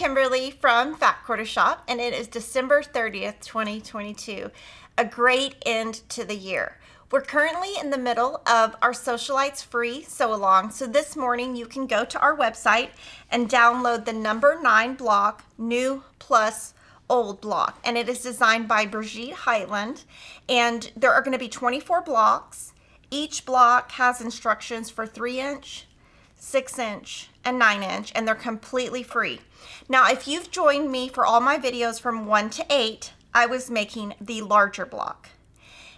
Kimberly from Fat Quarter Shop, and it is December 30th, 2022. A great end to the year. We're currently in the middle of our Sewcialites free sew along, so this morning you can go to our website and download the number 9 block, new plus old block, and it is designed by Brigitte Heitland, and there are going to be 24 blocks. Each block has instructions for 3-inch, 6-inch, and 9-inch, and they're completely free. Now, if you've joined me for all my videos from 1 to 8, I was making the larger block.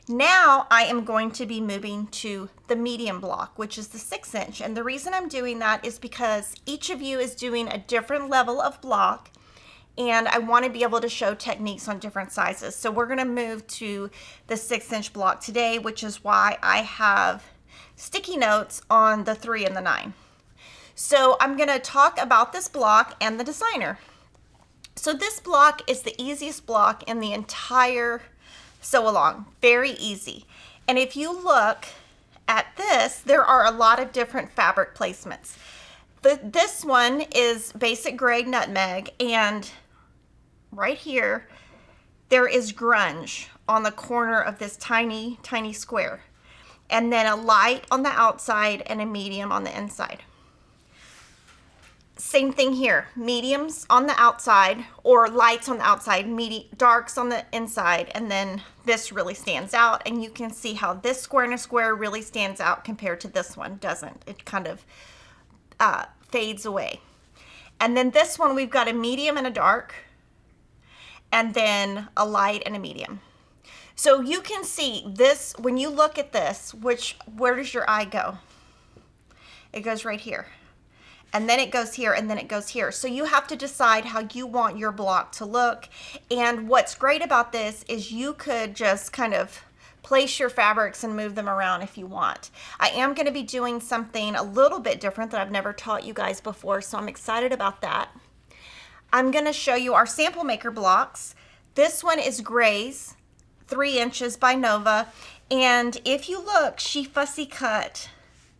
Now I am going to be moving to the medium block, which is the 6-inch. And the reason I'm doing that is because each of you is doing a different level of block, and I want to be able to show techniques on different sizes. So we're going to move to the 6-inch block today, which is why I have sticky notes on the 3 and the 9. So I'm going to talk about this block and the designer. So this block is the easiest block in the entire sew along. Very easy. And if you look at this, there are a lot of different fabric placements. This one is basic gray nutmeg, and right here there is grunge on the corner of this tiny square, and then a light on the outside and a medium on the inside. Same thing here, mediums on the outside, or lights on the outside, darks on the inside, and then this really stands out, and you can see how this square and a square really stands out compared to this one doesn't. It kind of fades away. And then this one, we've got a medium and a dark, and then a light and a medium. So you can see this, when you look at this, where does your eye go? It goes right here. And then it goes here, and then it goes here. So you have to decide how you want your block to look. And what's great about this is you could just kind of place your fabrics and move them around if you want. I am going to be doing something a little bit different that I've never taught you guys before, so I'm excited about that. I'm going to show you our sample maker blocks. This one is Grays, 3 inches by Nova. And if you look, she fussy cut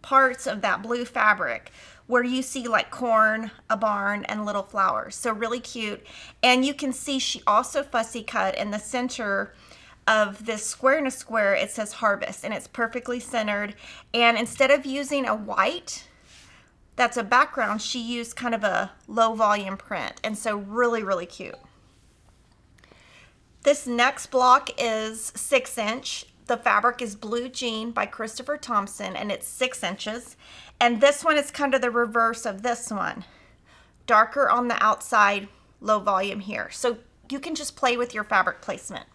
parts of that blue fabric where you see like corn, a barn, and little flowers. So really cute. And you can see she also fussy cut in the center of this square and a square, it says harvest, and it's perfectly centered. And instead of using a white that's a background, she used kind of a low volume print. And so really cute. This next block is 6-inch. The fabric is Blue Jean by Christopher Thompson, and it's 6 inches. And this one is kind of the reverse of this one. Darker on the outside, low volume here. So you can just play with your fabric placement.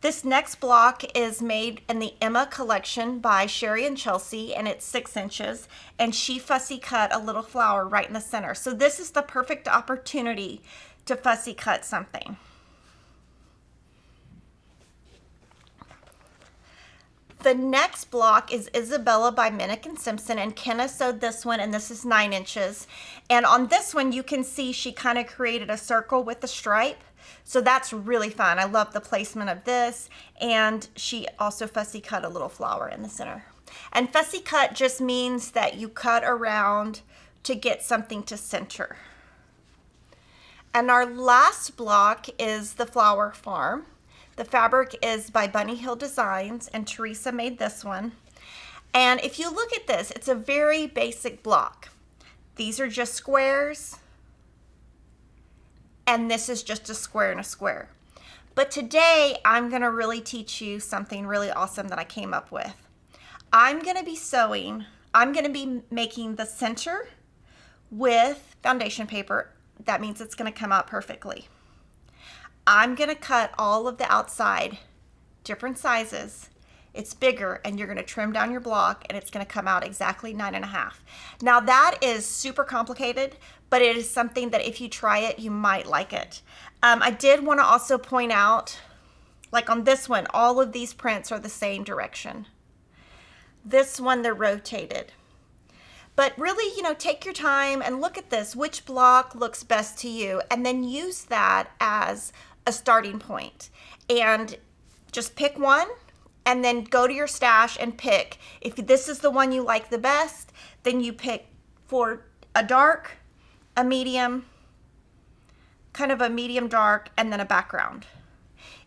This next block is made in the Emma collection by Sherry and Chelsea, and it's 6 inches. And she fussy cut a little flower right in the center. So this is the perfect opportunity to fussy cut something. The next block is Isabella by Minnick and Simpson, and Kenna sewed this one, and this is 9 inches. And on this one, you can see she kind of created a circle with a stripe. So that's really fun. I love the placement of this. And she also fussy cut a little flower in the center. And fussy cut just means that you cut around to get something to center. And our last block is the Flower Farm. The fabric is by Bunny Hill Designs, and Teresa made this one. And if you look at this, it's a very basic block. These are just squares, and this is just a square and a square. But today, I'm gonna really teach you something really awesome that I came up with. I'm gonna be making the center with foundation paper. That means it's gonna come out perfectly. I'm going to cut all of the outside, different sizes. It's bigger, and you're going to trim down your block, and it's going to come out exactly 9.5. Now that is super complicated, but it is something that if you try it, you might like it. I did want to also point out, like on this one, all of these prints are the same direction. This one, they're rotated. But really, take your time and look at this, which block looks best to you, and then use that as a starting point. And just pick one, and then go to your stash and pick. If this is the one you like the best, then you pick for a dark, a medium, kind of a medium dark, and then a background.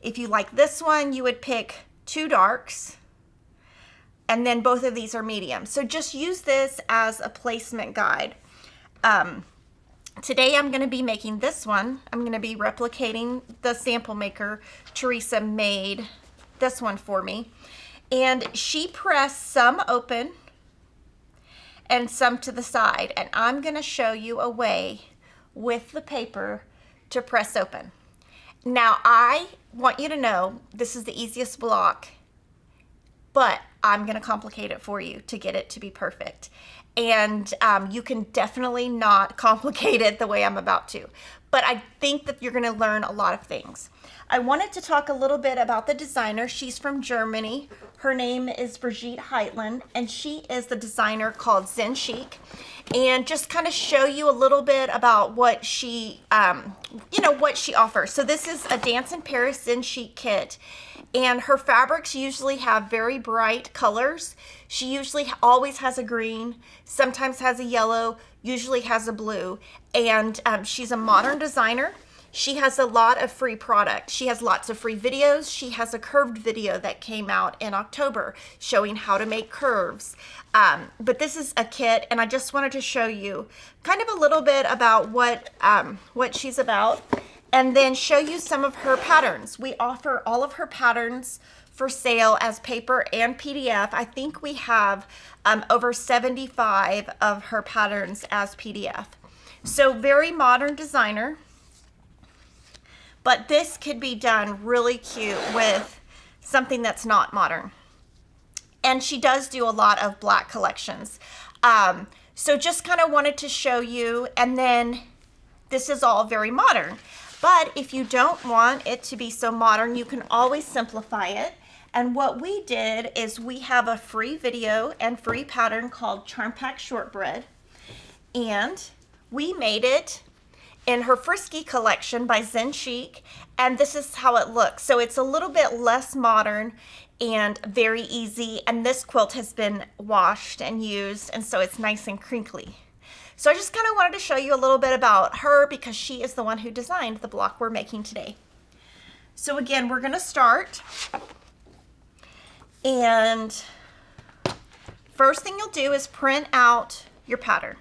If you like this one, you would pick 2 darks, and then both of these are medium. So just use this as a placement guide. Today I'm going to be making this one. I'm going to be replicating the sample maker. Teresa made this one for me. And she pressed some open and some to the side. And I'm going to show you a way with the paper to press open. Now I want you to know this is the easiest block, but I'm going to complicate it for you to get it to be perfect. And you can definitely not complicate it the way I'm about to. But I think that you're going to learn a lot of things. I wanted to talk a little bit about the designer. She's from Germany. Her name is Brigitte Heitland, and she is the designer called Zen Chic. And just kind of show you a little bit about what she, what she offers. So this is a Dance in Paris Zen Chic kit. And her fabrics usually have very bright colors. She usually always has a green, sometimes has a yellow, usually has a blue. And she's a modern designer. She has a lot of free product. She has lots of free videos. She has a curved video that came out in October showing how to make curves. But this is a kit, and I just wanted to show you kind of a little bit about what she's about, and then show you some of her patterns. We offer all of her patterns for sale as paper and PDF. I think we have over 75 of her patterns as PDF. So very modern designer. But this could be done really cute with something that's not modern. And she does do a lot of black collections. So just kind of wanted to show you, and then this is all very modern. But if you don't want it to be so modern, you can always simplify it. And what we did is we have a free video and free pattern called Charm Pack Shortbread. And we made it in her Frisky collection by Zen Chic, and this is how it looks. So it's a little bit less modern and very easy, and this quilt has been washed and used, and so it's nice and crinkly. So I just kind of wanted to show you a little bit about her because she is the one who designed the block we're making today. So again, we're going to start, and first thing you'll do is print out your pattern.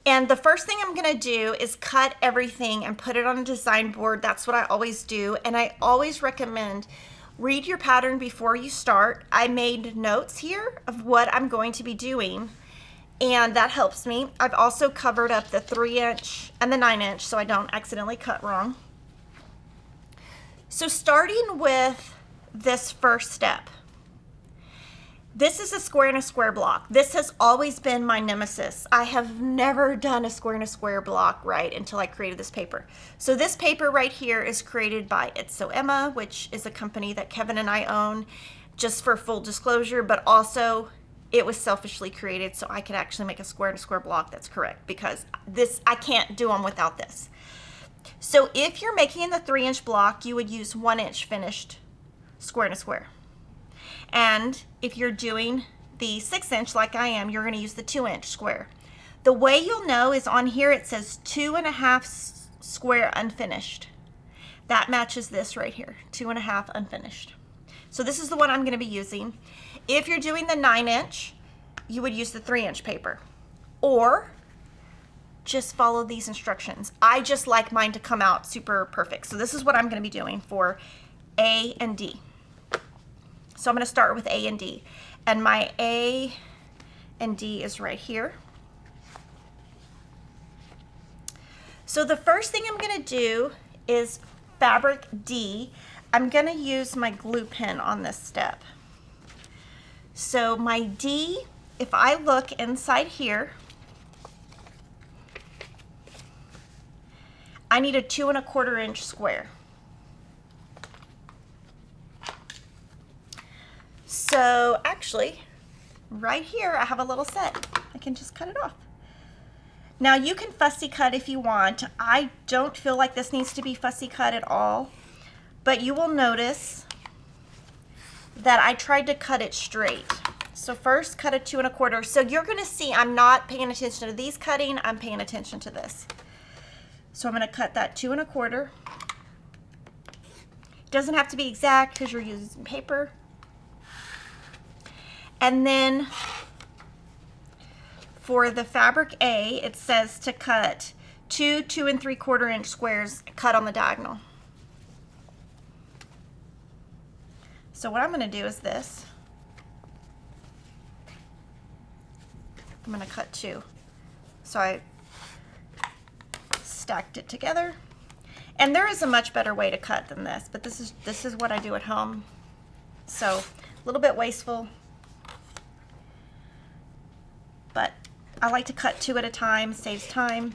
And the first thing I'm going to do is cut everything and put it on a design board. That's what I always do. And I always recommend read your pattern before you start. I made notes here of what I'm going to be doing, and that helps me. I've also covered up the 3-inch and the 9-inch so I don't accidentally cut wrong. So starting with this first step. This is a square and a square block. This has always been my nemesis. I have never done a square and a square block right until I created this paper. So this paper right here is created by It's So Emma, which is a company that Kevin and I own, just for full disclosure, but also it was selfishly created so I could actually make a square and a square block that's correct, because this, I can't do them without this. So if you're making the 3-inch block, you would use 1-inch finished square and a square. And if you're doing the 6-inch like I am, you're going to use the 2-inch square. The way you'll know is on here it says 2.5 square unfinished. That matches this right here, 2.5 unfinished. So this is the one I'm going to be using. If you're doing the 9-inch, you would use the 3-inch paper, or just follow these instructions. I just like mine to come out super perfect. So this is what I'm going to be doing for A and D. So I'm going to start with A and D, and my A and D is right here. So the first thing I'm going to do is fabric D. I'm going to use my glue pen on this step. So my D, if I look inside here, I need a 2.25-inch square. So actually, right here, I have a little set. I can just cut it off. Now you can fussy cut if you want. I don't feel like this needs to be fussy cut at all, but you will notice that I tried to cut it straight. So first cut a 2 1/4. So you're gonna see I'm not paying attention to these cutting, I'm paying attention to this. So I'm gonna cut that 2 1/4. It doesn't have to be exact because you're using paper. And then for the fabric A, it says to cut 2 2 3/4 inch squares cut on the diagonal. So what I'm gonna do is this. I'm gonna cut 2. So I stacked it together. And there is a much better way to cut than this, but this is what I do at home. So a little bit wasteful, but I like to cut 2 at a time, saves time.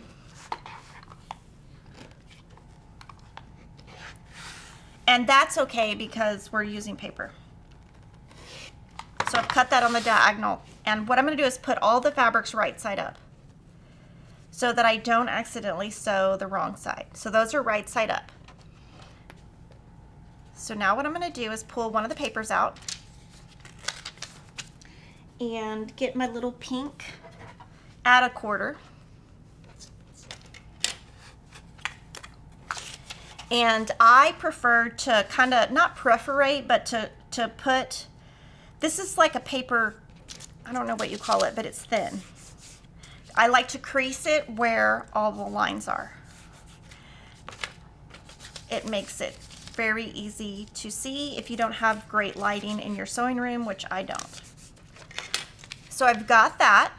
And that's okay because we're using paper. So I've cut that on the diagonal. And what I'm going to do is put all the fabrics right side up so that I don't accidentally sew the wrong side. So those are right side up. So now what I'm going to do is pull one of the papers out and get my little pink at 1/4. And I prefer to kind of, not perforate, but to put, this is like a paper, I don't know what you call it, but it's thin. I like to crease it where all the lines are. It makes it very easy to see if you don't have great lighting in your sewing room, which I don't. So I've got that.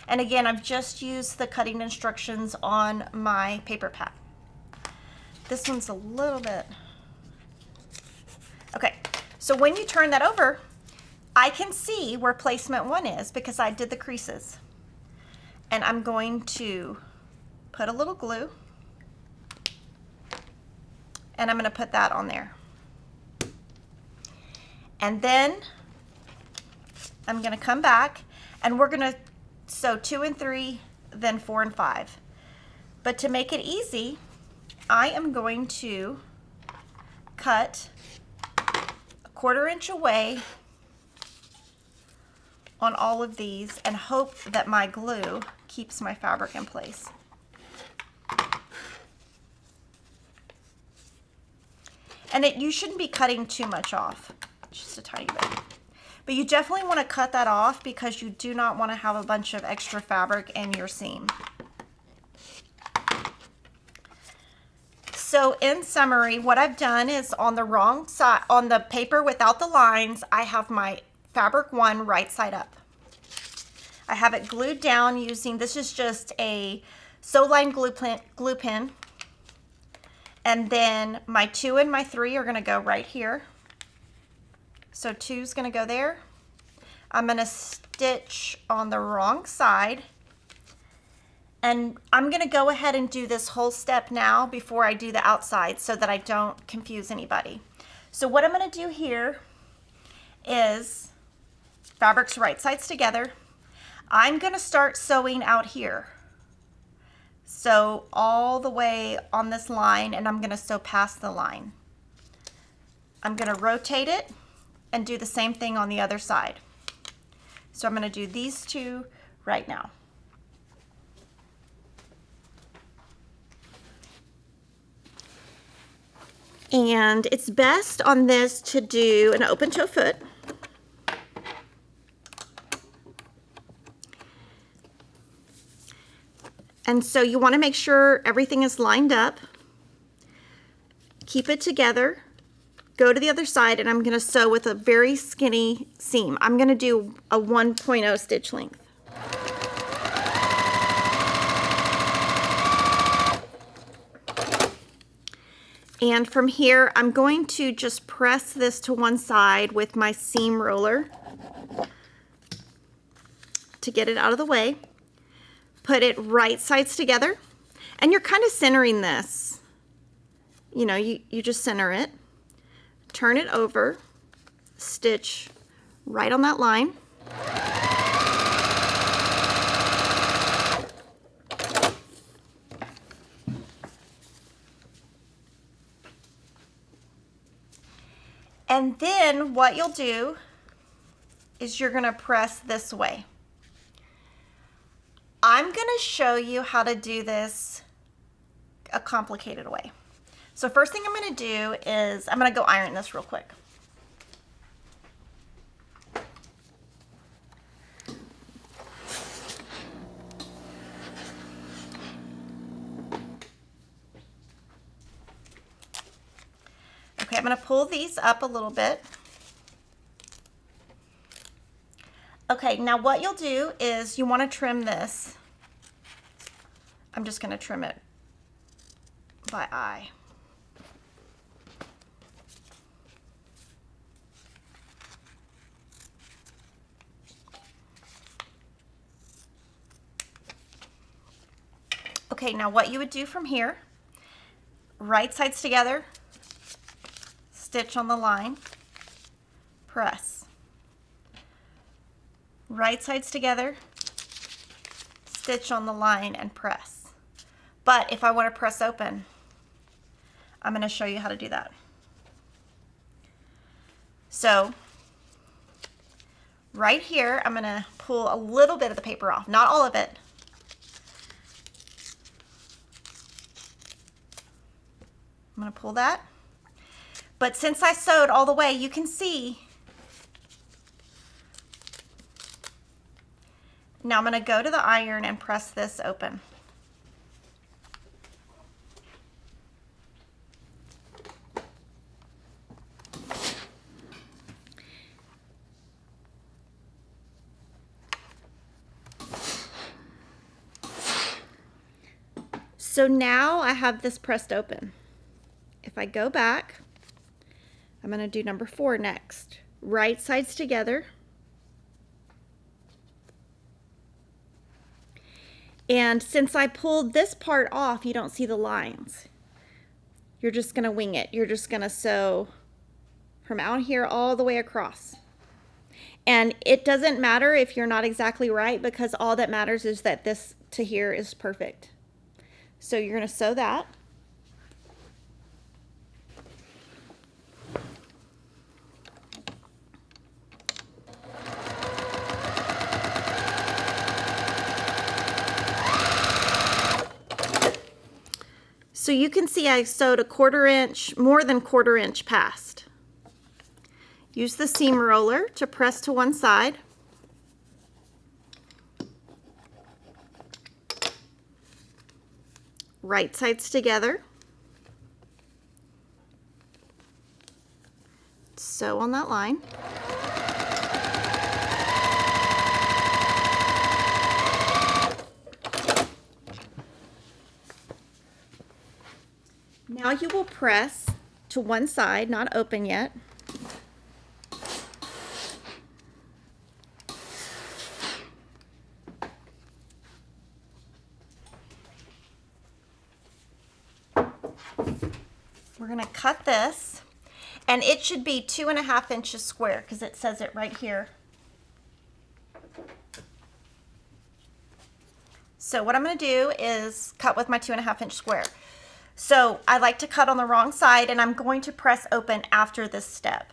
And again, I've just used the cutting instructions on my paper pad. This one's a little bit, okay. So when you turn that over, I can see where placement 1 is because I did the creases. And I'm going to put a little glue and I'm going to put that on there. And then I'm going to come back and we're going to sew 2 and 3, then 4 and 5. But to make it easy, I am going to cut 1/4 inch away on all of these and hope that my glue keeps my fabric in place. And you shouldn't be cutting too much off, just a tiny bit. But you definitely want to cut that off because you do not want to have a bunch of extra fabric in your seam. So in summary, what I've done is on the wrong side, on the paper without the lines, I have my fabric 1 right side up. I have it glued down using, this is just a Sewline glue pin. And then my 2 and my 3 are gonna go right here. So 2's gonna go there. I'm gonna stitch on the wrong side. And I'm gonna go ahead and do this whole step now before I do the outside so that I don't confuse anybody. So what I'm gonna do here is fabrics right sides together. I'm gonna start sewing out here. So all the way on this line and I'm gonna sew past the line. I'm gonna rotate it and do the same thing on the other side. So I'm gonna do these 2 right now. And it's best on this to do an open toe foot. And so you want to make sure everything is lined up. Keep it together. Go to the other side and I'm going to sew with a very skinny seam. I'm going to do a 1.0 stitch length. And from here, I'm going to just press this to one side with my seam roller to get it out of the way. Put it right sides together. And you're kind of centering this. You know, you just center it. Turn it over. Stitch right on that line. And then what you'll do is you're going to press this way. I'm going to show you how to do this a complicated way. So first thing I'm going to do is I'm going to go iron this real quick. Okay, I'm going to pull these up a little bit. Okay, now what you'll do is you want to trim this. I'm just going to trim it by eye. Okay, now what you would do from here, right sides together, stitch on the line, press. Right sides together, stitch on the line and press. But if I want to press open, I'm going to show you how to do that. So right here, I'm going to pull a little bit of the paper off, not all of it. I'm going to pull that. But since I sewed all the way, you can see. Now I'm going to go to the iron and press this open. So now I have this pressed open. If I go back, I'm going to do number 4 next. Right sides together. And since I pulled this part off, you don't see the lines. You're just going to wing it. You're just going to sew from out here all the way across. And it doesn't matter if you're not exactly right, because all that matters is that this to here is perfect. So you're going to sew that. So you can see I sewed a 1/4 inch, more than 1/4 inch past. Use the seam roller to press to one side. Right sides together. Sew on that line. Now you will press to one side, not open yet. We're going to cut this, and it should be 2.5 inches square because it says it right here. So what I'm going to do is cut with my 2.5 inch square. So I like to cut on the wrong side, and I'm going to press open after this step,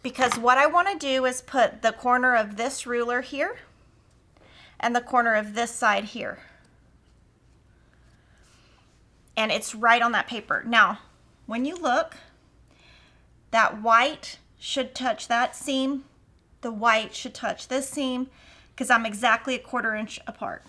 because what I want to do is put the corner of this ruler here and the corner of this side here. And it's right on that paper. Now, when you look, that white should touch that seam. The white should touch this seam, because I'm exactly 1/4 inch apart.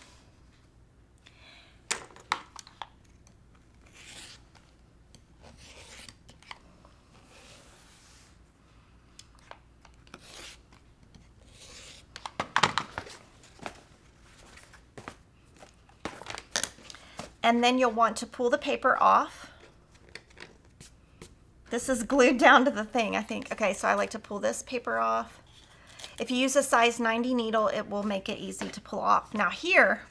And then you'll want to pull the paper off. This is glued down to the thing, I think. Okay, so I like to pull this paper off. If you use a size 90 needle, it will make it easy to pull off. Now here,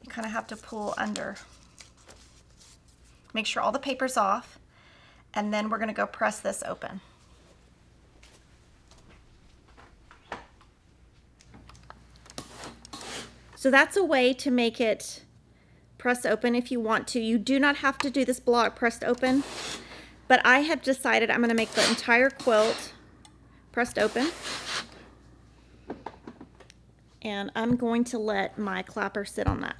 you kind of have to pull under. Make sure all the paper's off, and then we're going to go press this open. So that's a way to make it press open if you want to. You do not have to do this block pressed open, but I have decided I'm going to make the entire quilt pressed open. And I'm going to let my clapper sit on that.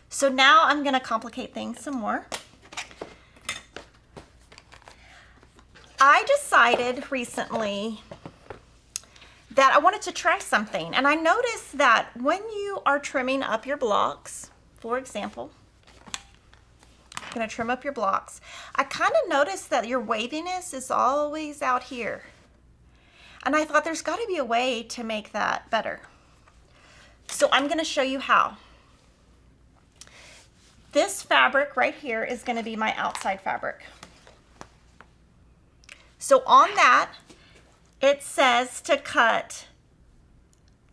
So now I'm going to complicate things some more. I decided recently that I wanted to try something, and I noticed that when you are trimming up your blocks, for example, I'm going to trim up your blocks, I kind of noticed that your waviness is always out here. And I thought there's got to be a way to make that better. So I'm going to show you how. This fabric right here is going to be my outside fabric. So on that, it says to cut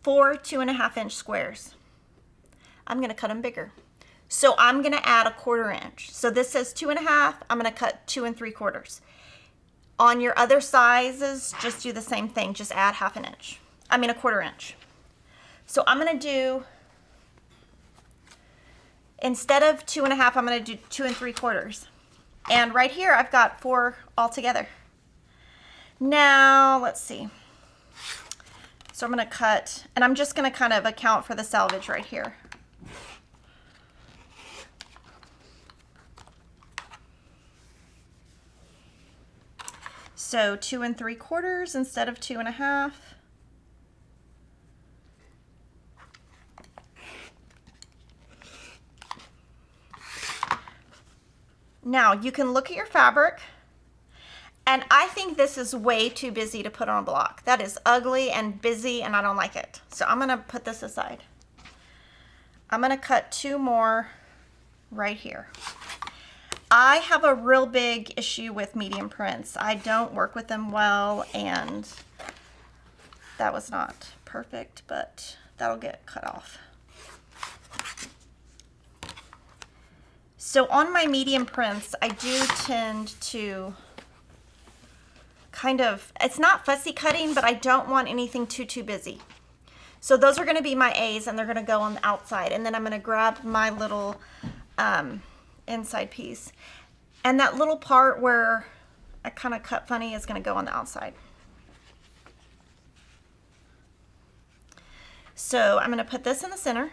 4 2.5-inch squares. I'm going to cut them bigger. So I'm going to add a 1/4 inch. So this says 2.5. I'm going to cut 2 3/4. On your other sizes, just do the same thing. Just add 1/2 inch. I mean a 1/4 inch. So I'm going to do, instead of 2.5, I'm going to do 2 3/4. And right here, I've got 4 altogether. Now, let's see. So I'm going to cut, and I'm just going to kind of account for the selvage right here. So 2 3/4 instead of 2.5. Now you can look at your fabric, and I think this is way too busy to put on a block. That is ugly and busy, and I don't like it. So I'm gonna put this aside. I'm gonna cut 2 more right here. I have a real big issue with medium prints. I don't work with them well, and that was not perfect, but that'll get cut off. So on my medium prints, I do tend to kind of, it's not fussy cutting, but I don't want anything too busy. So those are gonna be my A's, and they're gonna go on the outside, and then I'm gonna grab my little inside piece, and that little part where I kind of cut funny is going to go on the outside. So I'm going to put this in the center.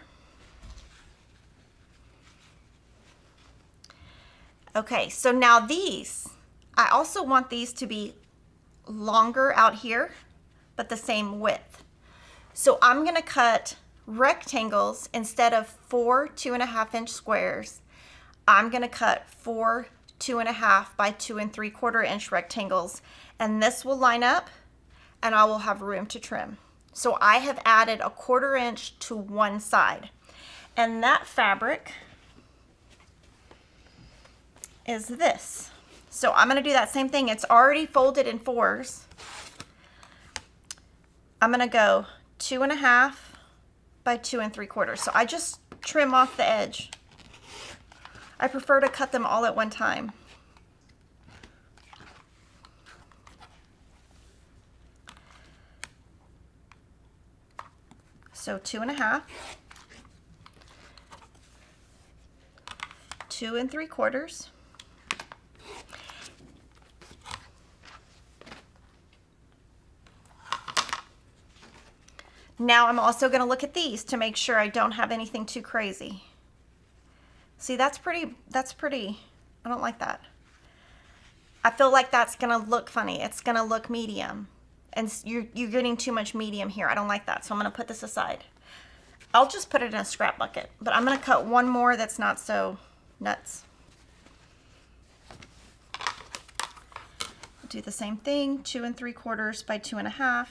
Okay, so now these, I also want these to be longer out here, but the same width. So I'm going to cut rectangles instead of 4 2.5-inch squares. I'm going to cut 4 2.5 by 2 3/4-inch rectangles, and this will line up, and I will have room to trim. So I have added a 1/4 inch to one side, and that fabric is this. So I'm going to do that same thing. It's already folded in 4s. I'm going to go 2.5 by 2 3/4. So I just trim off the edge. I prefer to cut them all at one time. So 2.5, 2 3/4. Now I'm also going to look at these to make sure I don't have anything too crazy. See, that's pretty, I don't like that. I feel like that's gonna look funny. It's gonna look medium. And you're getting too much medium here. I don't like that, so I'm gonna put this aside. I'll just put it in a scrap bucket, but I'm gonna cut one more that's not so nuts. Do the same thing, 2 3/4 by 2.5.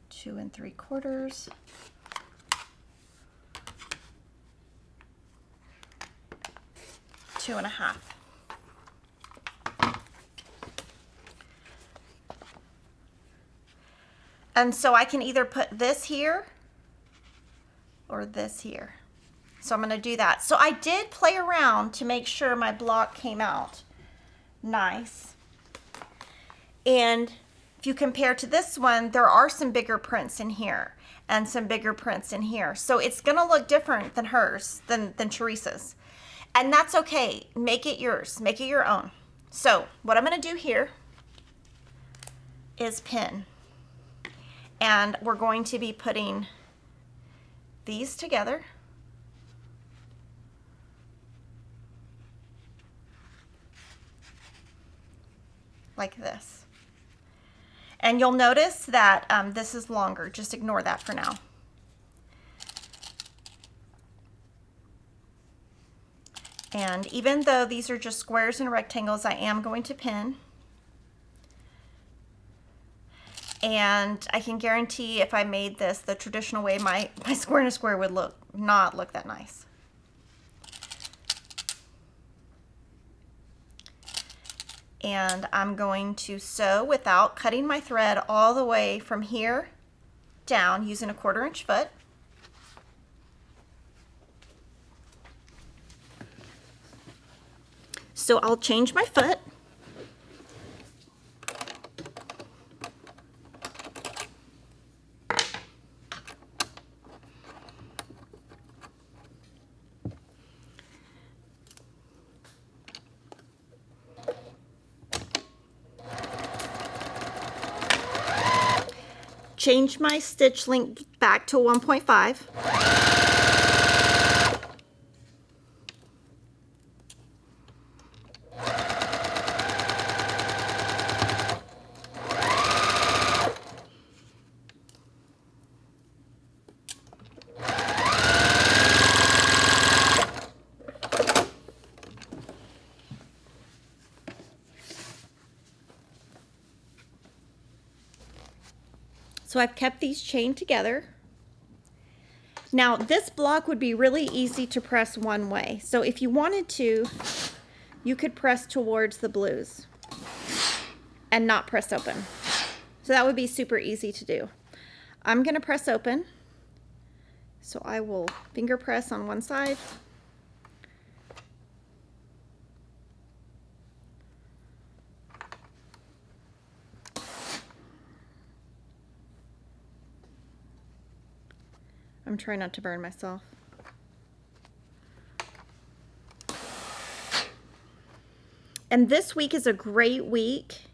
2 3/4. 2.5. And so I can either put this here or this here. So I'm going to do that. So I did play around to make sure my block came out nice. And if you compare to this one, there are some bigger prints in here and some bigger prints in here. So it's gonna look different than hers, than Teresa's. And that's okay, make it yours, make it your own. So what I'm gonna do here is pin. And we're going to be putting these together. Like this. And you'll notice that this is longer. Just ignore that for now. And even though these are just squares and rectangles, I am going to pin. And I can guarantee if I made this the traditional way, my square and a square would not look that nice. And I'm going to sew without cutting my thread all the way from here down using a 1/4 inch foot. So I'll change my foot. Change my stitch length back to 1.5. So I've kept these chained together. Now this block would be really easy to press one way. So if you wanted to, you could press towards the blues and not press open. So that would be super easy to do. I'm gonna press open. So I will finger press on one side. I'm trying not to burn myself. And this week is a great week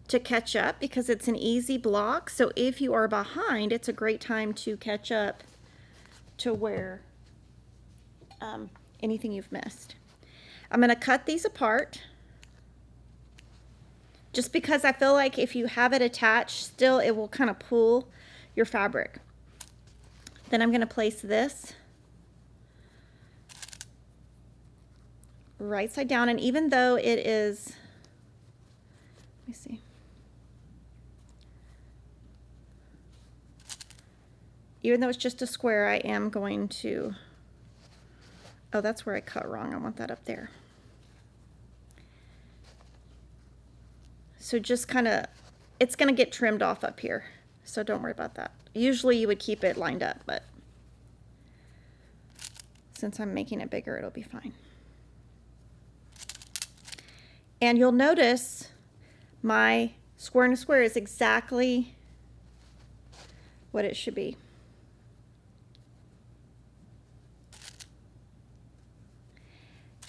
to catch up because it's an easy block. So if you are behind, it's a great time to catch up to where anything you've missed. I'm going to cut these apart just because I feel like if you have it attached still, it will kind of pull your fabric. Then I'm going to place this right side down, and even though it is, let me see, even though it's just a square, I am going to, oh, that's where I cut wrong. I want that up there. So just kind of, it's going to get trimmed off up here, so don't worry about that. Usually you would keep it lined up, but since I'm making it bigger, it'll be fine. And you'll notice my square and a square is exactly what it should be.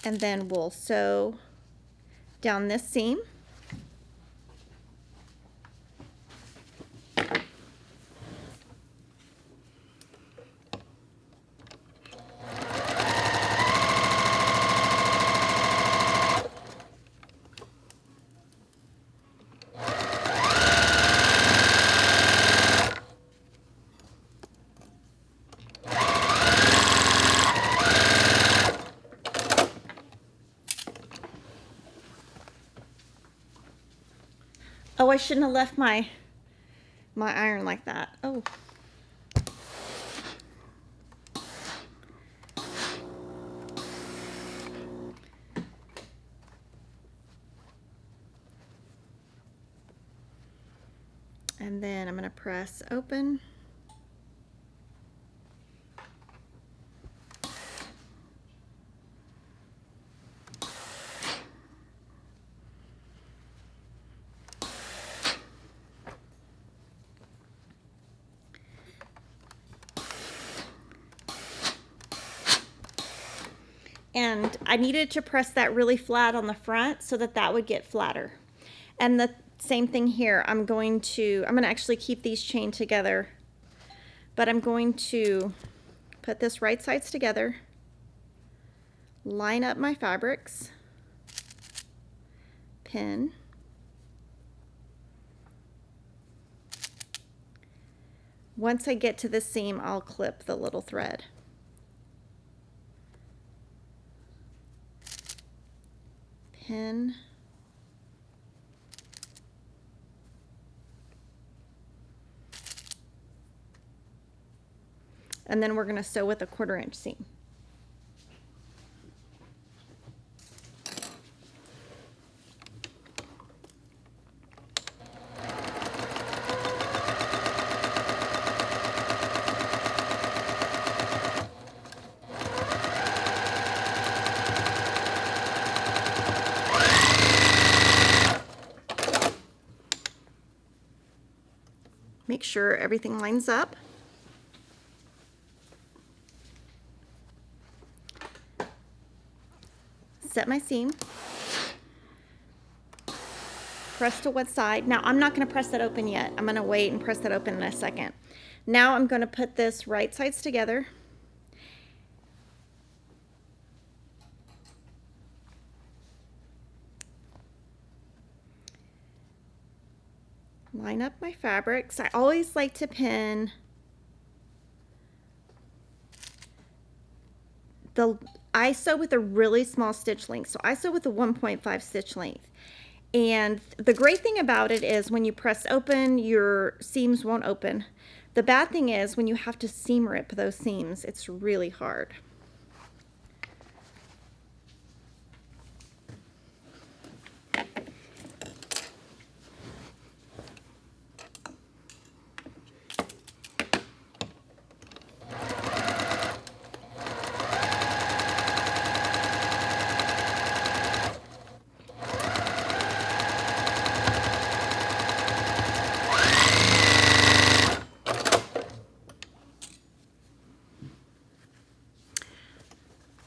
And then we'll sew down this seam. Oh, I shouldn't have left my iron like that. Oh. And then I'm going to press open. and I needed to press that really flat on the front so that that would get flatter. And the same thing here. I'm going to actually keep these chained together, but I'm going to put this right sides together, line up my fabrics, pin, once I get to the seam, I'll clip the little thread. Pin. And then we're going to sew with a 1/4 inch seam. Make sure everything lines up. Set my seam. Press to one side. Now I'm not going to press that open yet. I'm going to wait and press that open in a second. Now I'm going to put this right sides together. Line up my fabrics. I always like to pin I sew with a really small stitch length, so I sew with a 1.5 stitch length. And the great thing about it is when you press open, your seams won't open. The bad thing is when you have to seam rip those seams, it's really hard.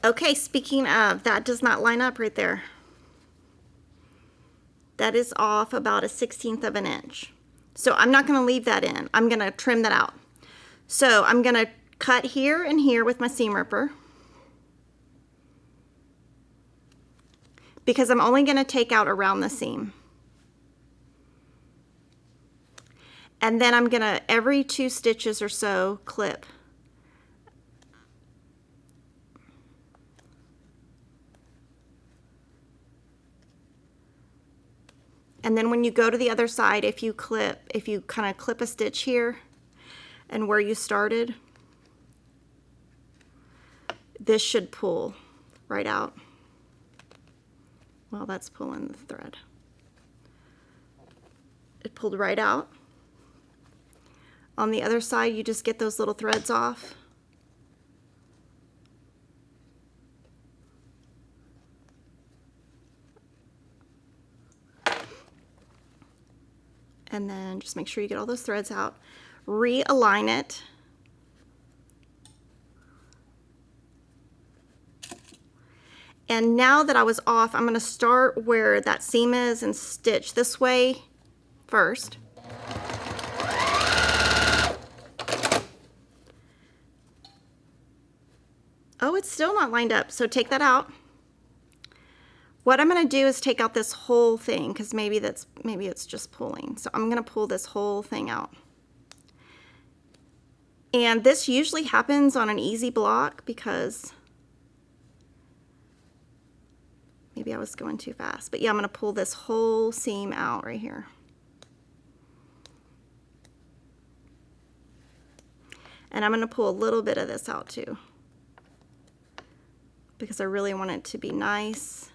Okay, speaking of, that does not line up right there. That is off about a 1/16 of an inch. So I'm not going to leave that in. I'm going to trim that out. So I'm going to cut here and here with my seam ripper, because I'm only going to take out around the seam. And then I'm going to, every 2 stitches or so, clip. And then when you go to the other side, if you kind of clip a stitch here and where you started, this should pull right out. Well, that's pulling the thread. It pulled right out. On the other side, you just get those little threads off. And then just make sure you get all those threads out. Realign it. And now that I was off, I'm going to start where that seam is and stitch this way first. Oh, it's still not lined up, so take that out. What I'm going to do is take out this whole thing, because maybe it's just pulling. So I'm going to pull this whole thing out. And this usually happens on an easy block because maybe I was going too fast. But yeah, I'm going to pull this whole seam out right here. And I'm going to pull a little bit of this out too, because I really want it to be nice.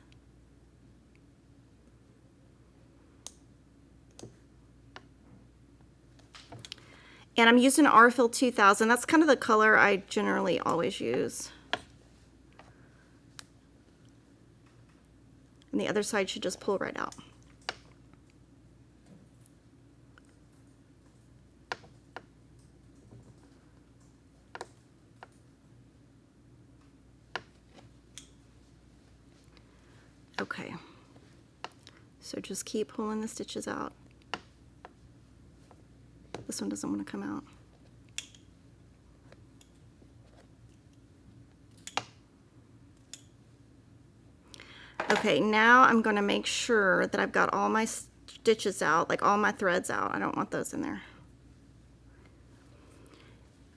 And I'm using Arfil 2000. That's kind of the color I generally always use. And the other side should just pull right out. So just keep pulling the stitches out. This one doesn't want to come out. Okay, now I'm going to make sure that I've got all my stitches out, like all my threads out. I don't want those in there.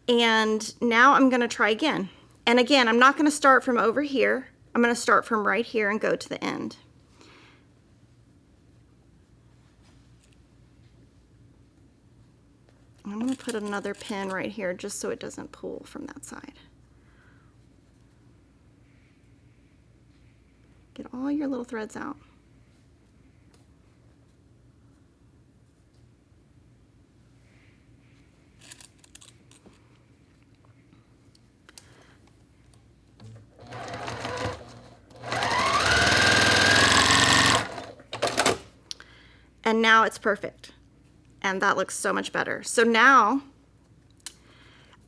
And now I'm going to try again. And again, I'm not going to start from over here. I'm going to start from right here and go to the end. I'm going to put another pin right here just so it doesn't pull from that side. Get all your little threads out. And now it's perfect. And that looks so much better. So now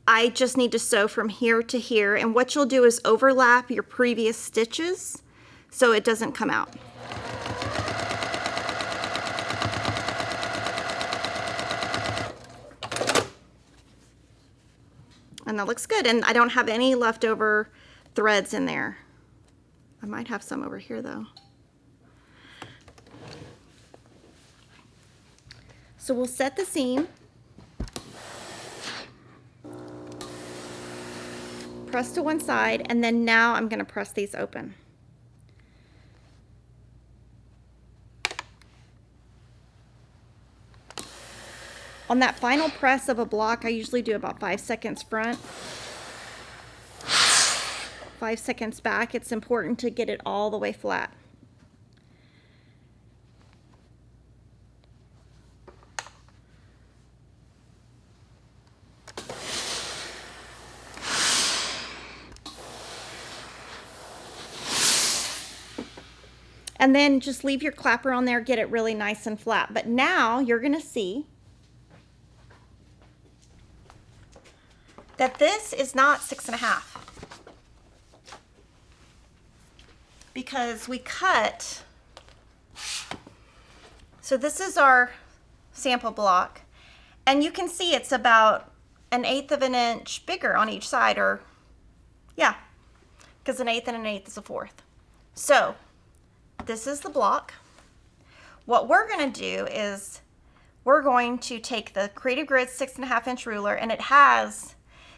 I just need to sew from here to here. And what you'll do is overlap your previous stitches so it doesn't come out. And that looks good. And I don't have any leftover threads in there. I might have some over here though. So we'll set the seam, press to one side, and then now I'm going to press these open. On that final press of a block, I usually do about 5 seconds front, 5 seconds back. It's important to get it all the way flat. And then just leave your clapper on there, get it really nice and flat. But now you're gonna see that this is not 6.5 because we cut. So this is our sample block, and you can see it's about 1/8 of an inch bigger on each side, or yeah, because 1/8 and 1/8 is 1/4. So this is the block. What we're going to do is we're going to take the Creative Grid 6.5 inch ruler, and it has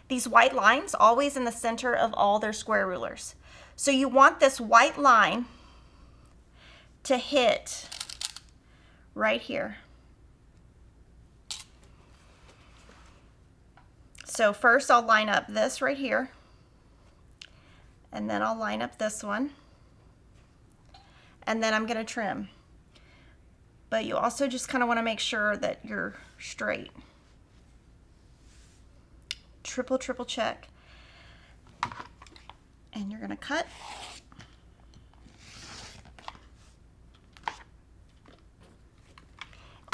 these white lines always in the center of all their square rulers. So you want this white line to hit right here. So first I'll line up this right here, and then I'll line up this one. And then I'm going to trim. But you also just kind of want to make sure that you're straight. Triple check. And you're going to cut.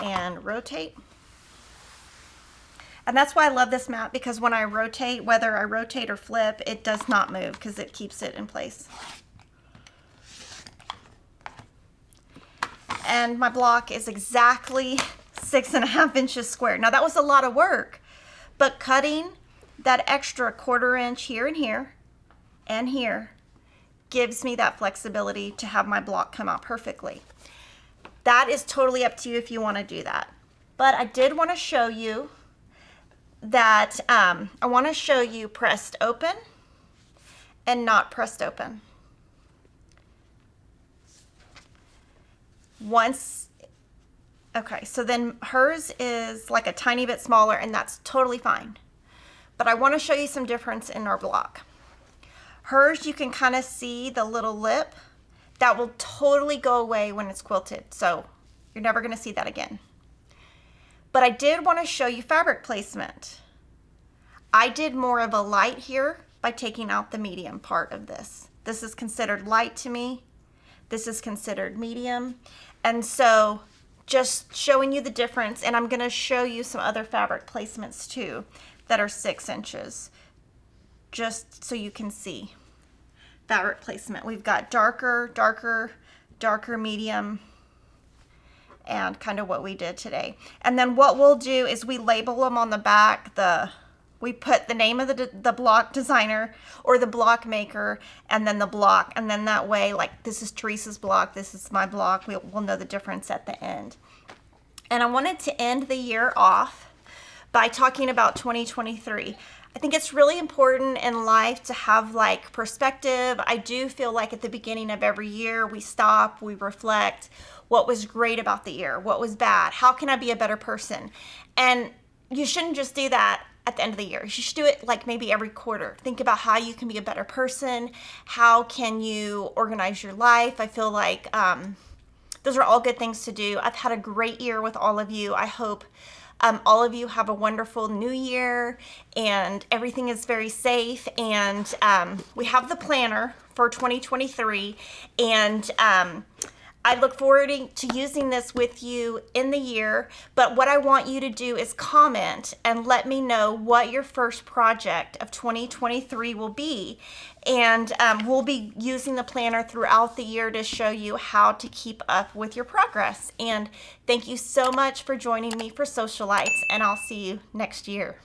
And rotate. And that's why I love this mat, because when I rotate, whether I rotate or flip, it does not move because it keeps it in place. And my block is exactly 6.5 inches square. Now that was a lot of work, but cutting that extra 1/4 inch here and here and here gives me that flexibility to have my block come out perfectly. That is totally up to you if you want to do that. But I did want to show you that I want to show you pressed open and not pressed open. Okay, so then hers is like a tiny bit smaller, and that's totally fine. But I want to show you some difference in our block. Hers, you can kind of see the little lip. That will totally go away when it's quilted, so you're never going to see that again. But I did want to show you fabric placement. I did more of a light here by taking out the medium part of this. This is considered light to me. This is considered medium. And so just showing you the difference, and I'm going to show you some other fabric placements too that are 6 inches, just so you can see fabric placement. We've got darker, darker, darker, medium, and kind of what we did today. And then what we'll do is we label them on the back. We put the name of the block designer or the block maker, and then the block. And then that way, like, this is Teresa's block, this is my block. We'll know the difference at the end. And I wanted to end the year off by talking about 2023. I think it's really important in life to have like perspective. I do feel like at the beginning of every year, we stop, we reflect. What was great about the year? What was bad? How can I be a better person? And you shouldn't just do that at the end of the year. You should do it like maybe every quarter. Think about how you can be a better person. How can you organize your life? I feel like those are all good things to do. I've had a great year with all of you. I hope all of you have a wonderful new year and everything is very safe. And we have the planner for 2023. And I look forward to using this with you in the year, but what I want you to do is comment and let me know what your first project of 2023 will be. And we'll be using the planner throughout the year to show you how to keep up with your progress. And thank you so much for joining me for Sewcialites, and I'll see you next year.